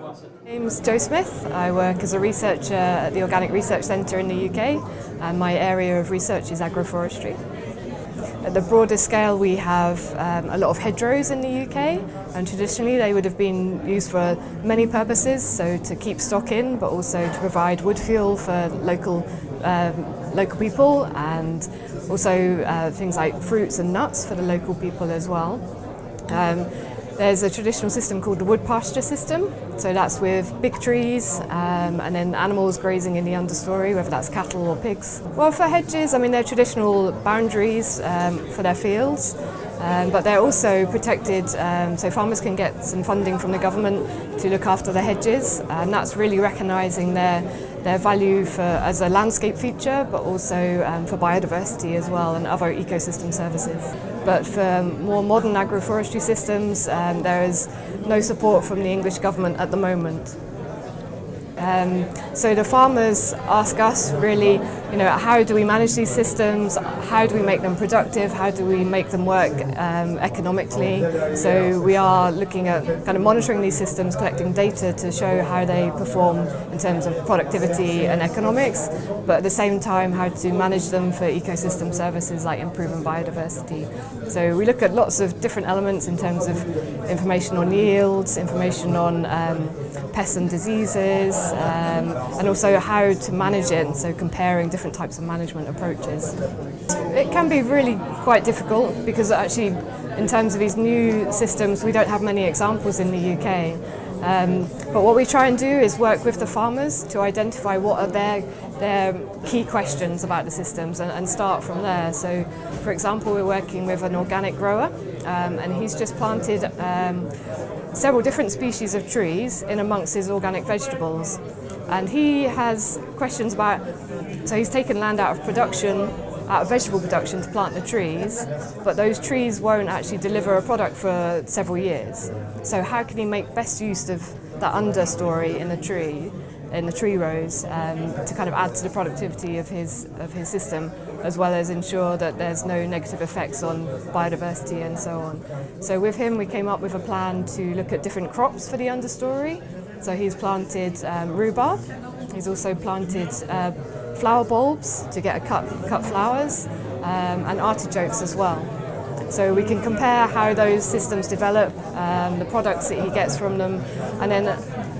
My name is Jo Smith. I work as a researcher at the Organic Research Centre in the UK, and my area of research is agroforestry. At the broader scale, we have a lot of hedgerows in the UK, and traditionally they would have been used for many purposes, so to keep stock in, but also to provide wood fuel for local people, and also things like fruits and nuts for the local people as well. There's a traditional system called the wood pasture system, so that's with big trees and then animals grazing in the understory, whether that's cattle or pigs. Well, for hedges, I mean, they're traditional boundaries for their fields, but they're also protected, so farmers can get some funding from the government to look after the hedges, and that's really recognising their value as a landscape feature, but also for biodiversity as well and other ecosystem services. But for more modern agroforestry systems, there is no support from the English government at the moment. So the farmers ask us really, how do we manage these systems? How do we make them productive? How do we make them work economically? So we are looking at kind of monitoring these systems, collecting data to show how they perform in terms of productivity and economics, but at the same time how to manage them for ecosystem services like improving biodiversity. So we look at lots of different elements in terms of information on yields, information on pests and diseases, and also how to manage it, so comparing different types of management approaches. It can be really quite difficult because actually in terms of these new systems we don't have many examples in the UK. But what we try and do is work with the farmers to identify what are their key questions about the systems and start from there. So for example, we're working with an organic grower and he's just planted several different species of trees in amongst his organic vegetables, and he has questions about, so he's taken land out of vegetable production to plant the trees, but those trees won't actually deliver a product for several years. So how can he make best use of that understory in the tree rows to kind of add to the productivity of his system, as well as ensure that there's no negative effects on biodiversity and so on. So with him we came up with a plan to look at different crops for the understory. So he's planted rhubarb, he's also planted flower bulbs to get cut flowers, and artichokes as well. So we can compare how those systems develop, the products that he gets from them, and then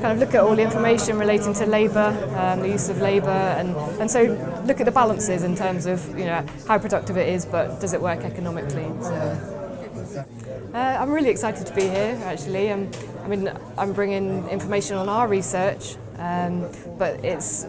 kind of look at all the information relating to labour, the use of labour, and so look at the balances in terms of how productive it is, but does it work economically? So, I'm really excited to be here actually. I'm bringing information on our research, but it's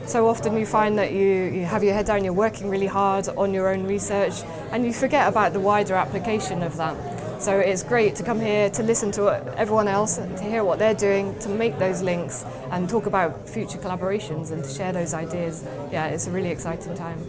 so often you find that you have your head down, you're working really hard on your own research, and you forget about the wider application of that. So it's great to come here to listen to everyone else, to hear what they're doing, to make those links and talk about future collaborations and to share those ideas. Yeah, it's a really exciting time.